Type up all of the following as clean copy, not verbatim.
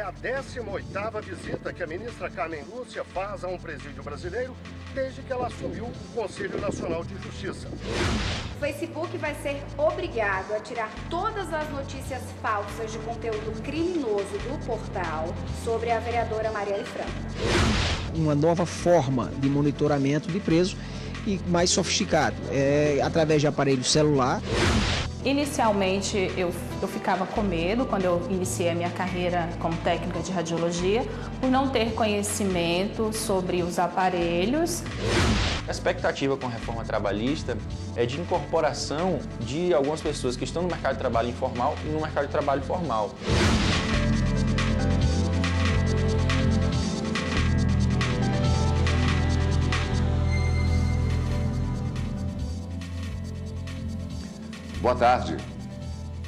a 18ª visita que a ministra Carmen Lúcia faz a um presídio brasileiro desde que ela assumiu o Conselho Nacional de Justiça. O Facebook vai ser obrigado a tirar todas as notícias falsas de conteúdo criminoso do portal sobre a vereadora Marielle Franco. Uma nova forma de monitoramento de preso e mais sofisticado, através de aparelho celular. Inicialmente eu ficava com medo quando eu iniciei a minha carreira como técnica de radiologia, por não ter conhecimento sobre os aparelhos. A expectativa com a reforma trabalhista é de incorporação de algumas pessoas que estão no mercado de trabalho informal e no mercado de trabalho formal. Boa tarde.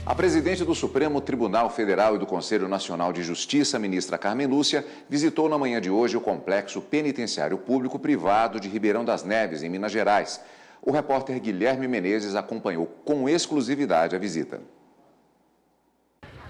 A presidente do Supremo Tribunal Federal e do Conselho Nacional de Justiça, ministra Carmen Lúcia, visitou na manhã de hoje o Complexo Penitenciário Público Privado de Ribeirão das Neves, em Minas Gerais. O repórter Guilherme Menezes acompanhou com exclusividade a visita.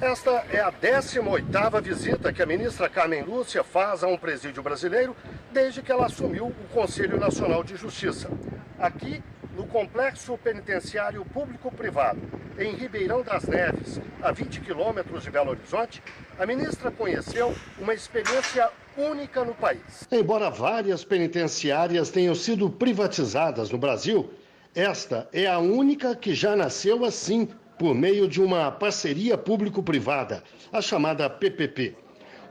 Esta é a 18ª visita que a ministra Carmen Lúcia faz a um presídio brasileiro desde que ela assumiu o Conselho Nacional de Justiça. Aqui, no Complexo Penitenciário Público-Privado, em Ribeirão das Neves, a 20 quilômetros de Belo Horizonte, a ministra conheceu uma experiência única no país. Embora várias penitenciárias tenham sido privatizadas no Brasil, esta é a única que já nasceu assim, por meio de uma parceria público-privada, a chamada PPP.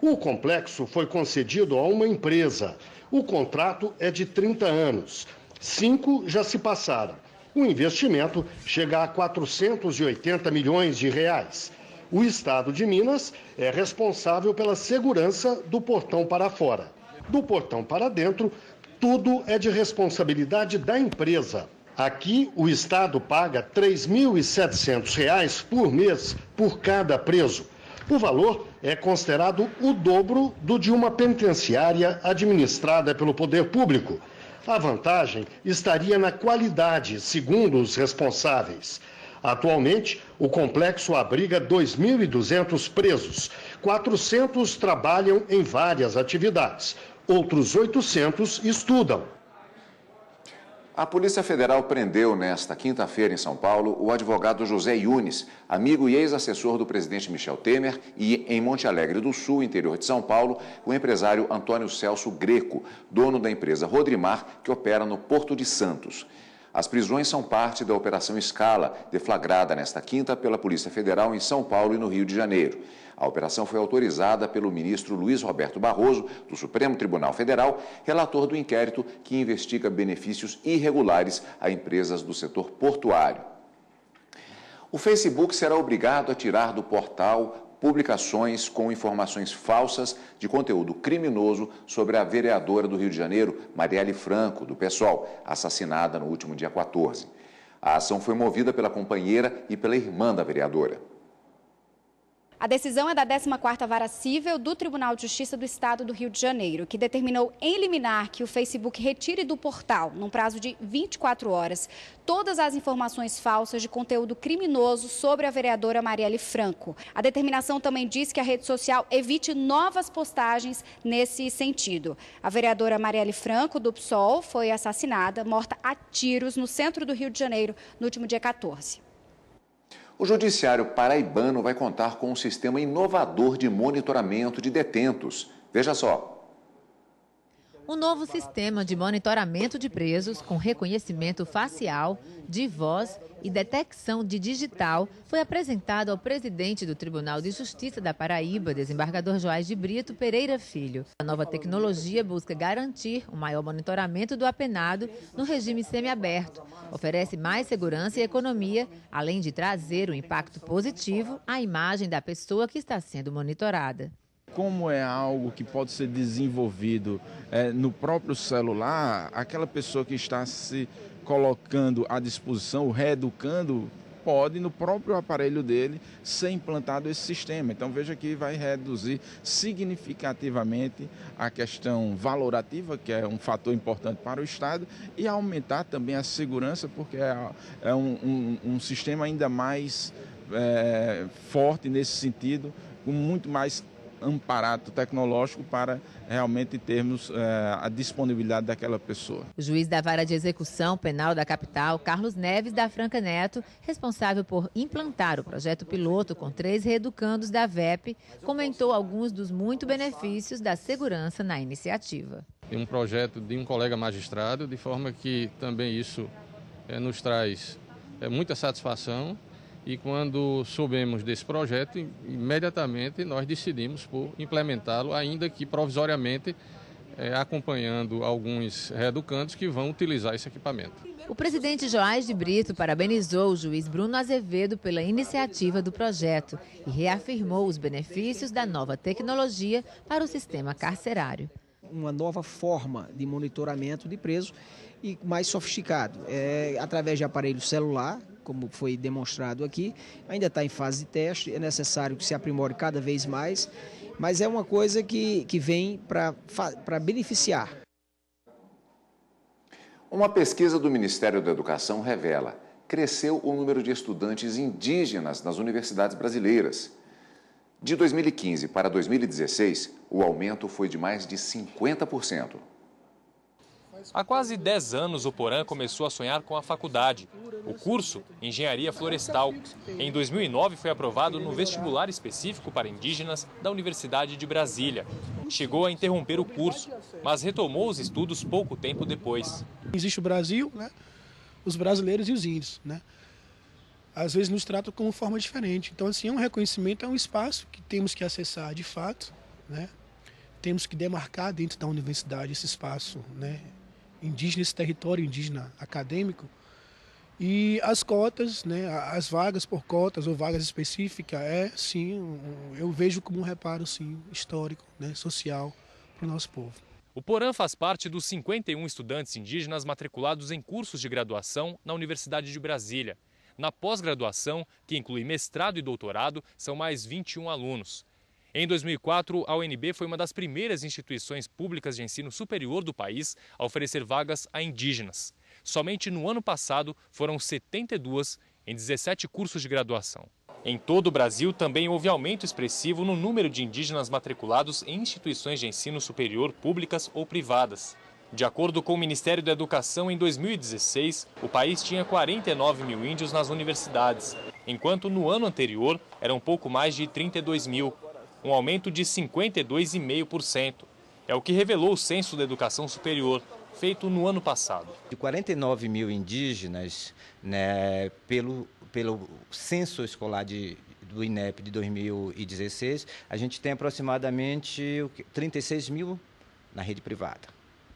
O complexo foi concedido a uma empresa. O contrato é de 30 anos. 5 já se passaram. O investimento chega a 480 milhões de reais. O Estado de Minas é responsável pela segurança do portão para fora. Do portão para dentro, tudo é de responsabilidade da empresa. Aqui, o Estado paga R$ 3.700 por mês por cada preso. O valor é considerado o dobro do de uma penitenciária administrada pelo poder público. A vantagem estaria na qualidade, segundo os responsáveis. Atualmente, o complexo abriga 2.200 presos. 400 trabalham em várias atividades. Outros 800 estudam. A Polícia Federal prendeu nesta quinta-feira em São Paulo o advogado José Yunes, amigo e ex-assessor do presidente Michel Temer, e em Monte Alegre do Sul, interior de São Paulo, o empresário Antônio Celso Greco, dono da empresa Rodrimar, que opera no Porto de Santos. As prisões são parte da Operação Scala, deflagrada nesta quinta pela Polícia Federal em São Paulo e no Rio de Janeiro. A operação foi autorizada pelo ministro Luiz Roberto Barroso, do Supremo Tribunal Federal, relator do inquérito que investiga benefícios irregulares a empresas do setor portuário. O Facebook será obrigado a tirar do portal publicações com informações falsas de conteúdo criminoso sobre a vereadora do Rio de Janeiro, Marielle Franco, do PSOL, assassinada no último dia 14. A ação foi movida pela companheira e pela irmã da vereadora. A decisão é da 14ª Vara Cível do Tribunal de Justiça do Estado do Rio de Janeiro, que determinou em liminar que o Facebook retire do portal, num prazo de 24 horas, todas as informações falsas de conteúdo criminoso sobre a vereadora Marielle Franco. A determinação também diz que a rede social evite novas postagens nesse sentido. A vereadora Marielle Franco, do PSOL, foi assassinada, morta a tiros no centro do Rio de Janeiro, no último dia 14. O Judiciário paraibano vai contar com um sistema inovador de monitoramento de detentos. Veja só. Um novo sistema de monitoramento de presos com reconhecimento facial, de voz e detecção de digital foi apresentado ao presidente do Tribunal de Justiça da Paraíba, desembargador Joás de Brito Pereira Filho. A nova tecnologia busca garantir um maior monitoramento do apenado no regime semiaberto, oferece mais segurança e economia, além de trazer um impacto positivo à imagem da pessoa que está sendo monitorada. Como é algo que pode ser desenvolvido no próprio celular, aquela pessoa que está se colocando à disposição, reeducando, pode no próprio aparelho dele ser implantado esse sistema. Então veja que vai reduzir significativamente a questão valorativa, que é um fator importante para o Estado, e aumentar também a segurança, porque é um sistema ainda mais forte nesse sentido, com muito mais amparato tecnológico para realmente termos a disponibilidade daquela pessoa. O juiz da Vara de Execução Penal da capital, Carlos Neves da Franca Neto, responsável por implantar o projeto piloto com 3 reeducandos da VEP, comentou alguns dos muitos benefícios da segurança na iniciativa. É um projeto de um colega magistrado, de forma que também isso nos traz muita satisfação. E quando soubemos desse projeto, imediatamente nós decidimos por implementá-lo, ainda que provisoriamente acompanhando alguns reeducandos que vão utilizar esse equipamento. O presidente Joás de Brito parabenizou o juiz Bruno Azevedo pela iniciativa do projeto e reafirmou os benefícios da nova tecnologia para o sistema carcerário. Uma nova forma de monitoramento de presos e mais sofisticado, através de aparelho celular, como foi demonstrado aqui. Ainda está em fase de teste, é necessário que se aprimore cada vez mais, mas é uma coisa que vem para beneficiar. Uma pesquisa do Ministério da Educação revela: cresceu o número de estudantes indígenas nas universidades brasileiras. De 2015 para 2016, o aumento foi de mais de 50%. Há quase 10 anos, o Porã começou a sonhar com a faculdade. O curso, Engenharia Florestal. Em 2009, foi aprovado no vestibular específico para indígenas da Universidade de Brasília. Chegou a interromper o curso, mas retomou os estudos pouco tempo depois. Existe o Brasil, né? Os brasileiros e os índios, né? Às vezes nos tratam como forma diferente. Então, assim, é um reconhecimento, é um espaço que temos que acessar de fato, né? Temos que demarcar dentro da universidade esse espaço, né? Indígena, esse território indígena acadêmico. E as cotas, né? As vagas por cotas ou vagas específicas, sim, eu vejo como um reparo, sim, histórico, né? Social para o nosso povo. O Porã faz parte dos 51 estudantes indígenas matriculados em cursos de graduação na Universidade de Brasília. Na pós-graduação, que inclui mestrado e doutorado, são mais 21 alunos. Em 2004, a UNB foi uma das primeiras instituições públicas de ensino superior do país a oferecer vagas a indígenas. Somente no ano passado foram 72 em 17 cursos de graduação. Em todo o Brasil, também houve aumento expressivo no número de indígenas matriculados em instituições de ensino superior públicas ou privadas. De acordo com o Ministério da Educação, em 2016, o país tinha 49 mil índios nas universidades, enquanto no ano anterior eram pouco mais de 32 mil, um aumento de 52,5%. É o que revelou o Censo da Educação Superior, feito no ano passado. De 49 mil indígenas, né, pelo censo escolar do INEP de 2016, a gente tem aproximadamente 36 mil na rede privada,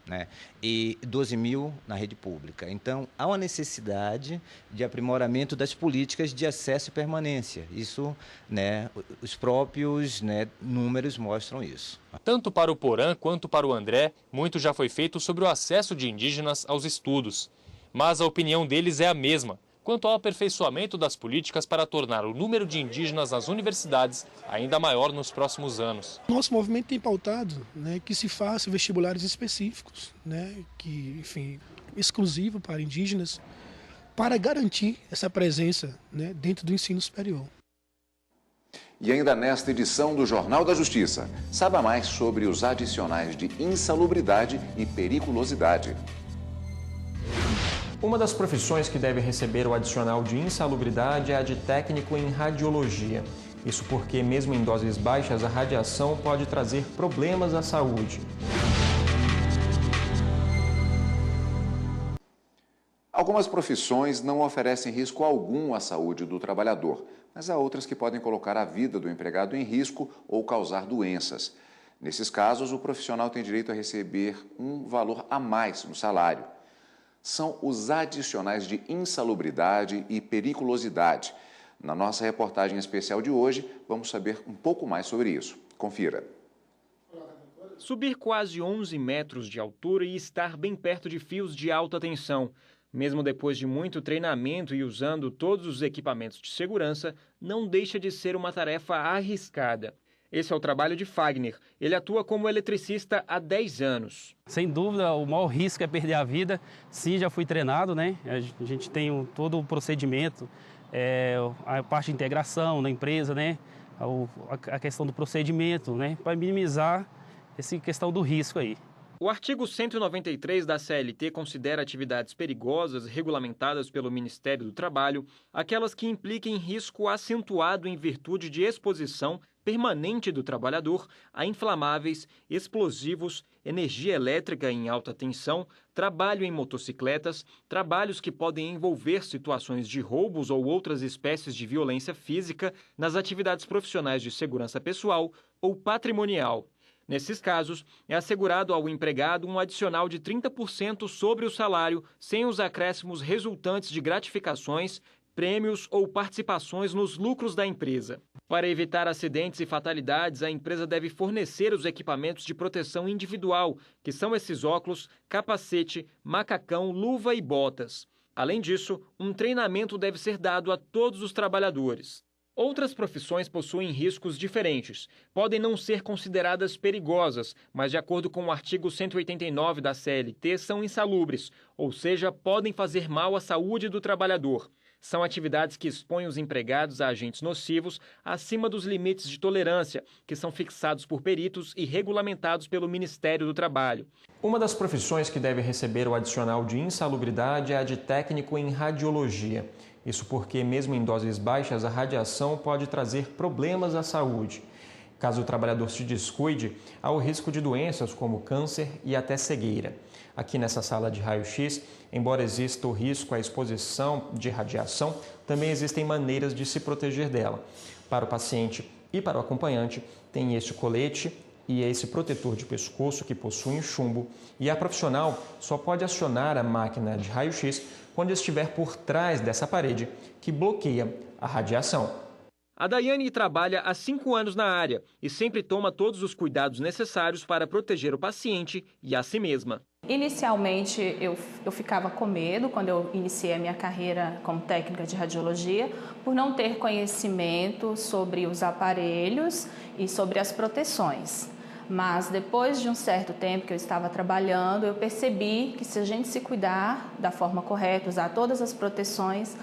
né, e 12 mil na rede pública. Então, há uma necessidade de aprimoramento das políticas de acesso e permanência. Isso, né, os próprios, né, números mostram isso. Tanto para o Porã quanto para o André, muito já foi feito sobre o acesso de indígenas aos estudos. Mas a opinião deles é a mesma quanto ao aperfeiçoamento das políticas para tornar o número de indígenas nas universidades ainda maior nos próximos anos. Nosso movimento tem pautado, né, que se faça vestibulares específicos, né, que, enfim, exclusivo para indígenas, para garantir essa presença, né, dentro do ensino superior. E ainda nesta edição do Jornal da Justiça, saiba mais sobre os adicionais de insalubridade e periculosidade. Uma das profissões que deve receber o adicional de insalubridade é a de técnico em radiologia. Isso porque, mesmo em doses baixas, a radiação pode trazer problemas à saúde. Algumas profissões não oferecem risco algum à saúde do trabalhador, mas há outras que podem colocar a vida do empregado em risco ou causar doenças. Nesses casos, o profissional tem direito a receber um valor a mais no salário. São os adicionais de insalubridade e periculosidade. Na nossa reportagem especial de hoje, vamos saber um pouco mais sobre isso. Confira. Subir quase 11 metros de altura e estar bem perto de fios de alta tensão. Mesmo depois de muito treinamento e usando todos os equipamentos de segurança, não deixa de ser uma tarefa arriscada. Esse é o trabalho de Fagner. Ele atua como eletricista há 10 anos. Sem dúvida, o maior risco é perder a vida. Sim, já fui treinado, né? A gente tem todo o procedimento, a parte de integração na empresa, né? a questão do procedimento, né, para minimizar essa questão do risco aí. O artigo 193 da CLT considera atividades perigosas regulamentadas pelo Ministério do Trabalho aquelas que impliquem risco acentuado em virtude de exposição permanente do trabalhador a inflamáveis, explosivos, energia elétrica em alta tensão, trabalho em motocicletas, trabalhos que podem envolver situações de roubos ou outras espécies de violência física nas atividades profissionais de segurança pessoal ou patrimonial. Nesses casos, é assegurado ao empregado um adicional de 30% sobre o salário, sem os acréscimos resultantes de gratificações, prêmios ou participações nos lucros da empresa. Para evitar acidentes e fatalidades, a empresa deve fornecer os equipamentos de proteção individual, que são esses óculos, capacete, macacão, luva e botas. Além disso, um treinamento deve ser dado a todos os trabalhadores. Outras profissões possuem riscos diferentes. Podem não ser consideradas perigosas, mas de acordo com o artigo 189 da CLT, são insalubres, ou seja, podem fazer mal à saúde do trabalhador. São atividades que expõem os empregados a agentes nocivos acima dos limites de tolerância, que são fixados por peritos e regulamentados pelo Ministério do Trabalho. Uma das profissões que deve receber o adicional de insalubridade é a de técnico em radiologia. Isso porque, mesmo em doses baixas, a radiação pode trazer problemas à saúde. Caso o trabalhador se descuide, há o risco de doenças como câncer e até cegueira. Aqui nessa sala de raio-x, embora exista o risco à exposição de radiação, também existem maneiras de se proteger dela. Para o paciente e para o acompanhante, tem este colete e esse protetor de pescoço que possuem chumbo, e a profissional só pode acionar a máquina de raio-x quando estiver por trás dessa parede que bloqueia a radiação. A Daiane trabalha há 5 anos na área e sempre toma todos os cuidados necessários para proteger o paciente e a si mesma. Inicialmente eu ficava com medo quando eu iniciei a minha carreira como técnica de radiologia, por não ter conhecimento sobre os aparelhos e sobre as proteções. Mas depois de um certo tempo que eu estava trabalhando, eu percebi que se a gente se cuidar da forma correta, usar todas as proteções,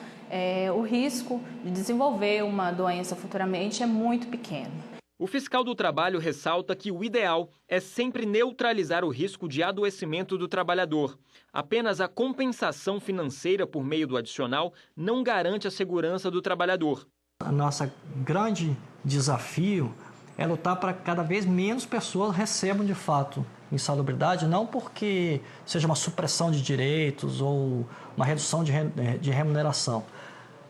o risco de desenvolver uma doença futuramente é muito pequeno. O fiscal do trabalho ressalta que o ideal é sempre neutralizar o risco de adoecimento do trabalhador. Apenas a compensação financeira por meio do adicional não garante a segurança do trabalhador. O nosso grande desafio é lutar para que cada vez menos pessoas recebam de fato insalubridade, não porque seja uma supressão de direitos ou uma redução de remuneração,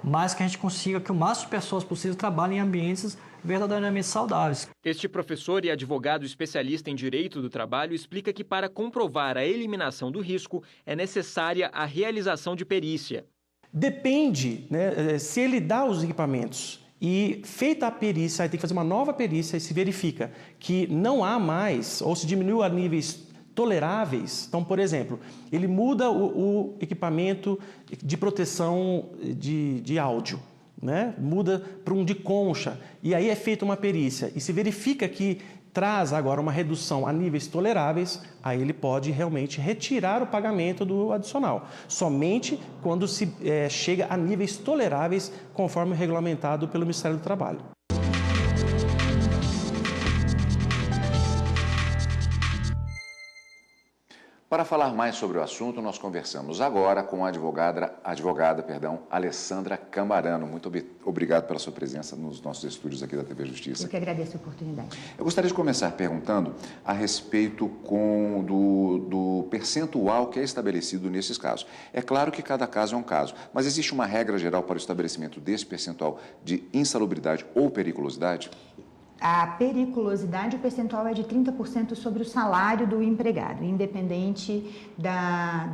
mas que a gente consiga que o máximo de pessoas possível trabalhem em ambientes verdadeiramente saudáveis. Este professor e advogado especialista em direito do trabalho explica que para comprovar a eliminação do risco é necessária a realização de perícia. Depende, né, se ele dá os equipamentos e feita a perícia, aí tem que fazer uma nova perícia e se verifica que não há mais ou se diminuiu a níveis toleráveis. Então, por exemplo, ele muda o equipamento de proteção de áudio, né? Muda para um de concha, e aí é feita uma perícia e se verifica que traz agora uma redução a níveis toleráveis, aí ele pode realmente retirar o pagamento do adicional, somente quando se chega a níveis toleráveis, conforme regulamentado pelo Ministério do Trabalho. Para falar mais sobre o assunto, nós conversamos agora com a advogada Alessandra Camarano. Muito obrigado pela sua presença nos nossos estúdios aqui da TV Justiça. Eu que agradeço a oportunidade. Eu gostaria de começar perguntando a respeito do percentual que é estabelecido nesses casos. É claro que cada caso é um caso, mas existe uma regra geral para o estabelecimento desse percentual de insalubridade ou periculosidade? A periculosidade, o percentual é de 30% sobre o salário do empregado, independente da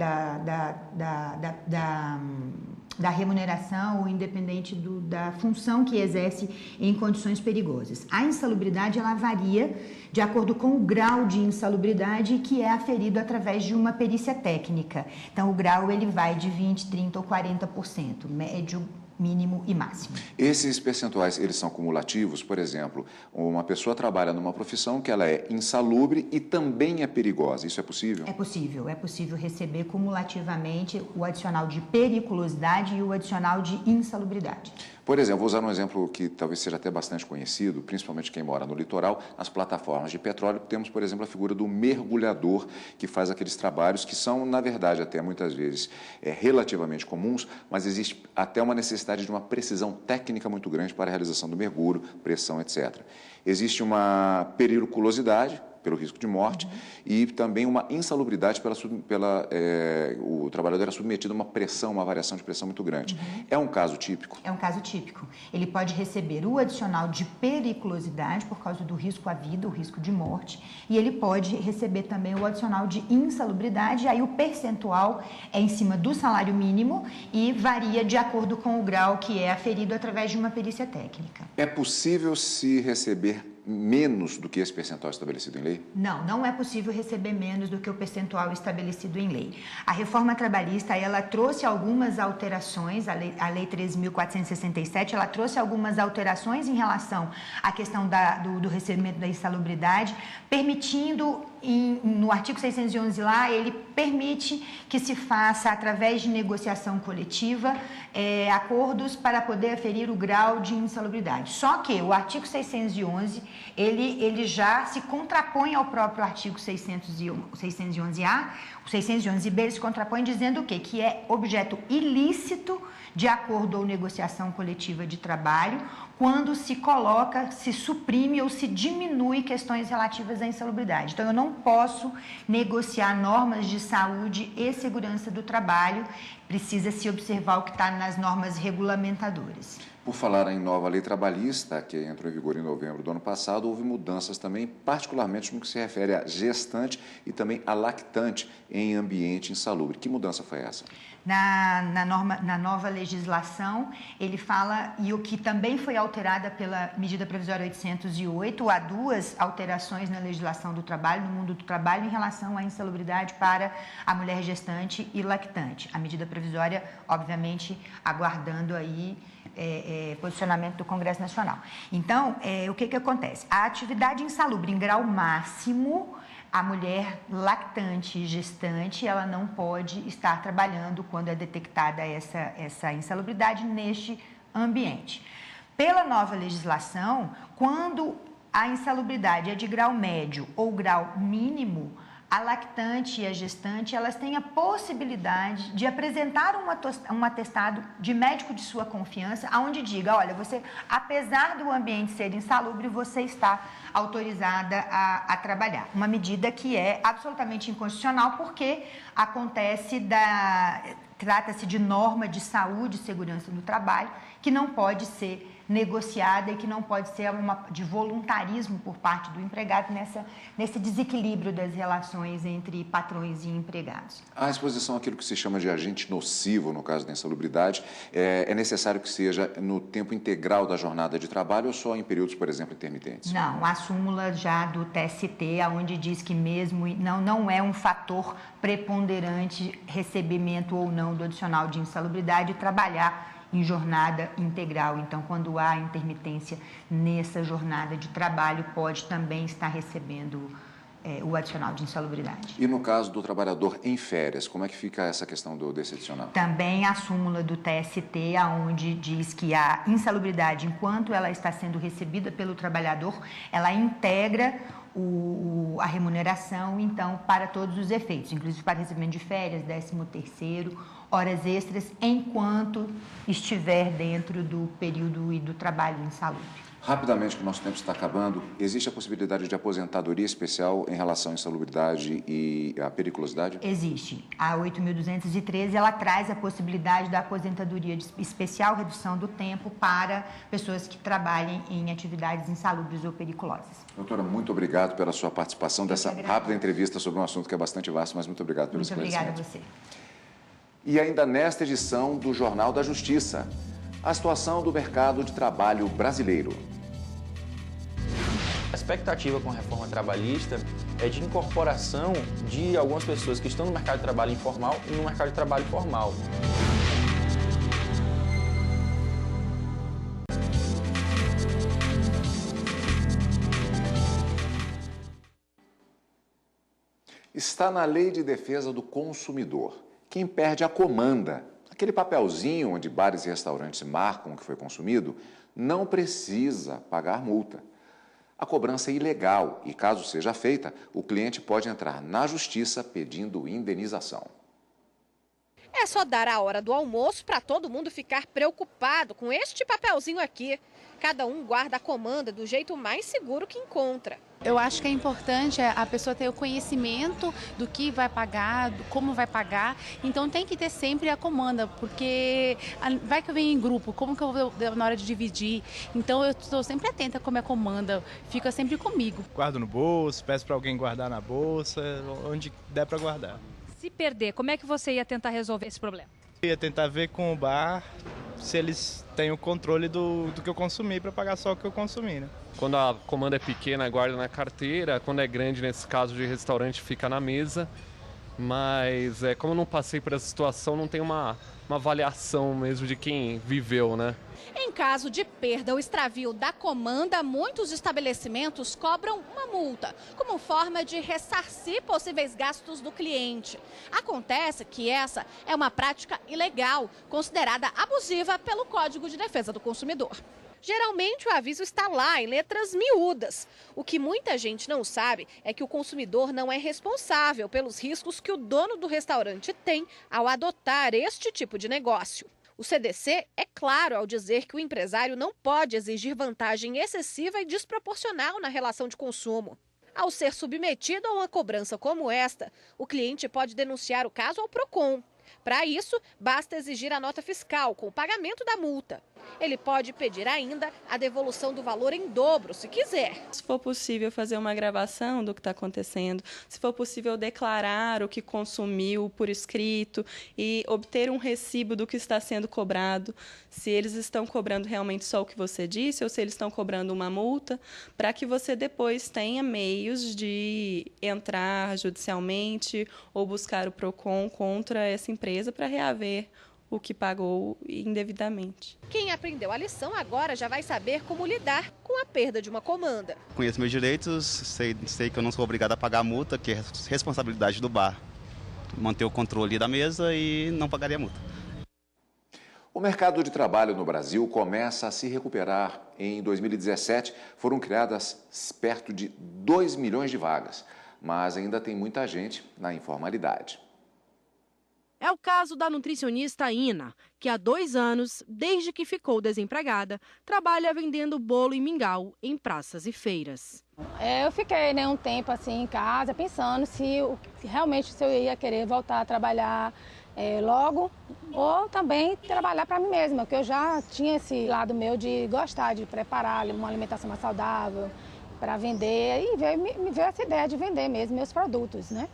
remuneração ou independente da função que exerce em condições perigosas. A insalubridade, ela varia de acordo com o grau de insalubridade que é aferido através de uma perícia técnica. Então, o grau ele vai de 20%, 30% ou 40%, médio, mínimo e máximo. Esses percentuais, eles são cumulativos? Por exemplo, uma pessoa trabalha numa profissão que ela é insalubre e também é perigosa. Isso é possível? É possível receber cumulativamente o adicional de periculosidade e o adicional de insalubridade. Por exemplo, vou usar um exemplo que talvez seja até bastante conhecido, principalmente quem mora no litoral, nas plataformas de petróleo. Temos, por exemplo, a figura do mergulhador, que faz aqueles trabalhos que são, na verdade, até muitas vezes relativamente comuns, mas existe até uma necessidade de uma precisão técnica muito grande para a realização do mergulho, pressão, etc. Existe uma periculosidade pelo risco de morte e também uma insalubridade o trabalhador é submetido a uma pressão, uma variação de pressão muito grande. É um caso típico? É um caso típico. Ele pode receber o adicional de periculosidade por causa do risco à vida, o risco de morte, e ele pode receber também o adicional de insalubridade, aí o percentual é em cima do salário mínimo e varia de acordo com o grau que é aferido através de uma perícia técnica. É possível se receber menos do que esse percentual estabelecido em lei? Não, não é possível receber menos do que o percentual estabelecido em lei. A reforma trabalhista, ela trouxe algumas alterações, a lei 13.467, ela trouxe algumas alterações em relação à questão do recebimento da insalubridade, permitindo, no artigo 611 lá, ele permite que se faça, através de negociação coletiva, acordos para poder aferir o grau de insalubridade. Só que o artigo 611, ele já se contrapõe ao próprio artigo 611A, o 611B ele se contrapõe dizendo o quê? Que é objeto ilícito de acordo ou negociação coletiva de trabalho, quando se coloca, se suprime ou se diminui questões relativas à insalubridade. Então, eu não posso negociar normas de saúde e segurança do trabalho, precisa se observar o que está nas normas regulamentadoras. Por falar em nova lei trabalhista, que entrou em vigor em novembro do ano passado, houve mudanças também, particularmente no que se refere a gestante e também a lactante em ambiente insalubre. Que mudança foi essa? Na nova legislação, ele fala, e o que também foi alterada pela medida provisória 808, há duas alterações na legislação do trabalho, no mundo do trabalho, em relação à insalubridade para a mulher gestante e lactante. A medida provisória, obviamente, aguardando aí posicionamento do Congresso Nacional. Então, o que acontece? A atividade insalubre em grau máximo, a mulher lactante e gestante, ela não pode estar trabalhando quando é detectada essa insalubridade neste ambiente. Pela nova legislação, quando a insalubridade é de grau médio ou grau mínimo, a lactante e a gestante, elas têm a possibilidade de apresentar um atestado de médico de sua confiança, onde diga, olha, você, apesar do ambiente ser insalubre, você está autorizada a trabalhar. Uma medida que é absolutamente inconstitucional, porque trata-se de norma de saúde e segurança no trabalho, que não pode ser negociada e que não pode ser de voluntarismo por parte do empregado nesse desequilíbrio das relações entre patrões e empregados. A exposição àquilo que se chama de agente nocivo, no caso da insalubridade, é necessário que seja no tempo integral da jornada de trabalho ou só em períodos, por exemplo, intermitentes? Não, a súmula já do TST, onde diz que mesmo não é um fator preponderante recebimento ou não do adicional de insalubridade trabalhar em jornada integral. Então, quando há intermitência nessa jornada de trabalho, pode também estar recebendo o adicional de insalubridade. E no caso do trabalhador em férias, como é que fica essa questão desse adicional? Também a súmula do TST, onde diz que a insalubridade, enquanto ela está sendo recebida pelo trabalhador, ela integra a remuneração, então, para todos os efeitos, inclusive para recebimento de férias, 13º, horas extras, enquanto estiver dentro do período e do trabalho insalubre. Rapidamente, que o nosso tempo está acabando, existe a possibilidade de aposentadoria especial em relação à insalubridade e à periculosidade? Existe. A 8.213, ela traz a possibilidade da aposentadoria especial, redução do tempo, para pessoas que trabalhem em atividades insalubres ou periculosas. Doutora, muito obrigado pela sua participação dessa rápida entrevista sobre um assunto que é bastante vasto, mas muito obrigado pelo esclarecimento. Muito obrigada a você. E ainda nesta edição do Jornal da Justiça, a situação do mercado de trabalho brasileiro. A expectativa com a reforma trabalhista é de incorporação de algumas pessoas que estão no mercado de trabalho informal e no mercado de trabalho formal. Está na Lei de Defesa do Consumidor. Quem perde a comanda, Aquele papelzinho onde bares e restaurantes marcam o que foi consumido não precisa pagar multa. A cobrança é ilegal e, caso seja feita, o cliente pode entrar na justiça pedindo indenização. É só dar a hora do almoço para todo mundo ficar preocupado com este papelzinho aqui. Cada um guarda a comanda do jeito mais seguro que encontra. Eu acho que é importante a pessoa ter o conhecimento do que vai pagar, como vai pagar. Então tem que ter sempre a comanda, porque vai que eu venho em grupo, como que eu vou na hora de dividir? Então eu estou sempre atenta como é a comanda, fica sempre comigo. Guardo no bolso, peço para alguém guardar na bolsa, onde der para guardar. Se perder, como é que você ia tentar resolver esse problema? Eu ia tentar ver com o bar se eles têm o controle do que eu consumi para pagar só o que eu consumi, né? Quando a comanda é pequena, guarda na carteira. Quando é grande, nesse caso de restaurante, fica na mesa. Mas como eu não passei por essa situação, não tem uma avaliação mesmo de quem viveu, né? Em caso de perda ou extravio da comanda, muitos estabelecimentos cobram uma multa, como forma de ressarcir possíveis gastos do cliente. Acontece que essa é uma prática ilegal, considerada abusiva pelo Código de Defesa do Consumidor. Geralmente o aviso está lá em letras miúdas. O que muita gente não sabe é que o consumidor não é responsável pelos riscos que o dono do restaurante tem ao adotar este tipo de negócio. O CDC é claro ao dizer que o empresário não pode exigir vantagem excessiva e desproporcional na relação de consumo. Ao ser submetido a uma cobrança como esta, o cliente pode denunciar o caso ao PROCON. Para isso, basta exigir a nota fiscal com o pagamento da multa. Ele pode pedir ainda a devolução do valor em dobro, se quiser. Se for possível fazer uma gravação do que está acontecendo, se for possível declarar o que consumiu por escrito e obter um recibo do que está sendo cobrado, se eles estão cobrando realmente só o que você disse ou se eles estão cobrando uma multa, para que você depois tenha meios de entrar judicialmente ou buscar o PROCON contra essa empresa para reaver o que pagou indevidamente. Quem aprendeu a lição agora já vai saber como lidar com a perda de uma comanda. Conheço meus direitos, sei que eu não sou obrigado a pagar a multa, que é responsabilidade do bar manter o controle da mesa e não pagaria a multa. O mercado de trabalho no Brasil começa a se recuperar. Em 2017, foram criadas perto de 2 milhões de vagas, mas ainda tem muita gente na informalidade. É o caso da nutricionista Ina, que há 2 anos, desde que ficou desempregada, trabalha vendendo bolo e mingau em praças e feiras. Eu fiquei um tempo assim em casa pensando se realmente eu ia querer voltar a trabalhar logo ou também trabalhar para mim mesma, porque eu já tinha esse lado meu de gostar de preparar uma alimentação mais saudável para vender e me veio essa ideia de vender mesmo meus produtos, né?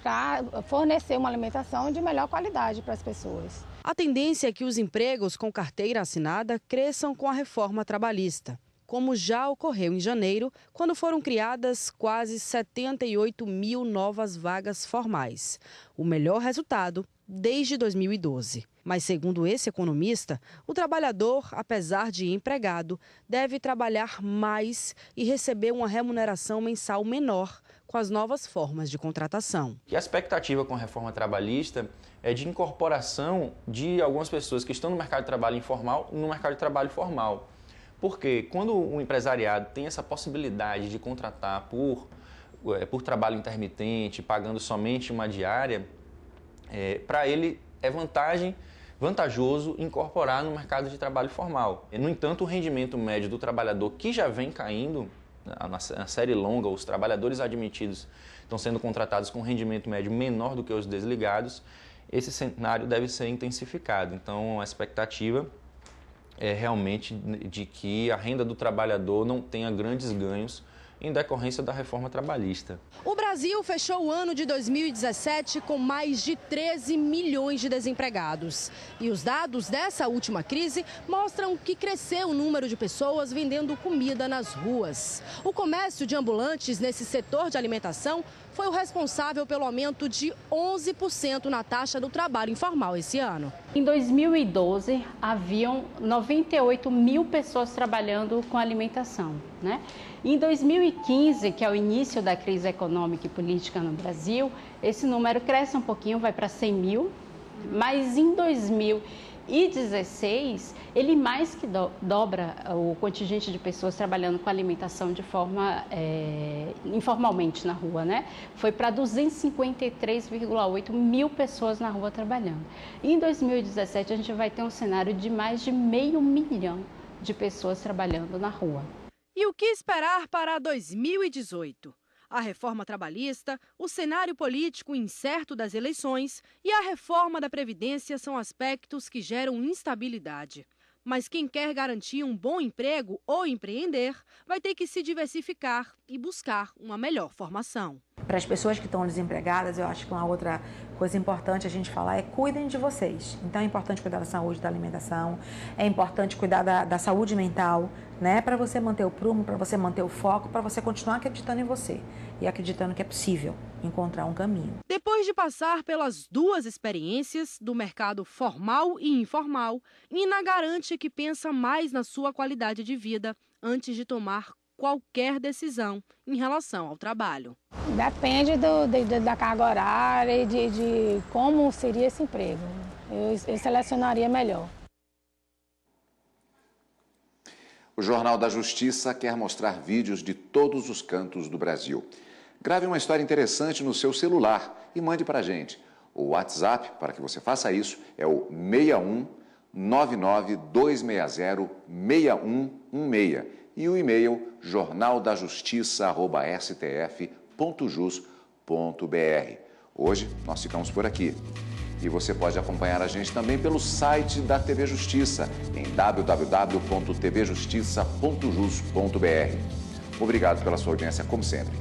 Para fornecer uma alimentação de melhor qualidade para as pessoas. A tendência é que os empregos com carteira assinada cresçam com a reforma trabalhista, como já ocorreu em janeiro, quando foram criadas quase 78 mil novas vagas formais, o melhor resultado desde 2012. Mas, segundo esse economista, o trabalhador, apesar de empregado, deve trabalhar mais e receber uma remuneração mensal menor com as novas formas de contratação. E a expectativa com a reforma trabalhista é de incorporação de algumas pessoas que estão no mercado de trabalho informal no mercado de trabalho formal. Porque quando o empresariado tem essa possibilidade de contratar por trabalho intermitente, pagando somente uma diária, para ele é vantajoso incorporar no mercado de trabalho formal. No entanto, o rendimento médio do trabalhador, que já vem caindo, na série longa, os trabalhadores admitidos estão sendo contratados com rendimento médio menor do que os desligados, esse cenário deve ser intensificado. Então, a expectativa é realmente de que a renda do trabalhador não tenha grandes ganhos em decorrência da reforma trabalhista. O Brasil fechou o ano de 2017 com mais de 13 milhões de desempregados. E os dados dessa última crise mostram que cresceu o número de pessoas vendendo comida nas ruas. O comércio de ambulantes nesse setor de alimentação foi o responsável pelo aumento de 11% na taxa do trabalho informal esse ano. Em 2012, haviam 98 mil pessoas trabalhando com alimentação, né? Em 2015, que é o início da crise econômica e política no Brasil, esse número cresce um pouquinho, vai para 100 mil, Mas em 2016, ele mais que dobra o contingente de pessoas trabalhando com alimentação de forma informalmente na rua, né? Foi para 253,8 mil pessoas na rua trabalhando. E em 2017, a gente vai ter um cenário de mais de 500 mil de pessoas trabalhando na rua. E o que esperar para 2018? A reforma trabalhista, o cenário político incerto das eleições e a reforma da Previdência são aspectos que geram instabilidade. Mas quem quer garantir um bom emprego ou empreender vai ter que se diversificar e buscar uma melhor formação. Para as pessoas que estão desempregadas, eu acho que uma outra coisa importante a gente falar é cuidem de vocês. Então é importante cuidar da saúde, da alimentação, é importante cuidar da saúde mental, né? Para você manter o prumo, para você manter o foco, para você continuar acreditando em você e acreditando que é possível encontrar um caminho. Depois de passar pelas duas experiências do mercado formal e informal, Nina garante que pensa mais na sua qualidade de vida antes de tomar qualquer decisão em relação ao trabalho. Depende da carga horária e de como seria esse emprego. Eu selecionaria melhor. O Jornal da Justiça quer mostrar vídeos de todos os cantos do Brasil. Grave uma história interessante no seu celular e mande para a gente. O WhatsApp, para que você faça isso, é o 61 99260 6116. E o e-mail jornaldajustiça@stf.jus.br. Hoje nós ficamos por aqui. E você pode acompanhar a gente também pelo site da TV Justiça, em www.tvjustiça.jus.br. Obrigado pela sua audiência, como sempre.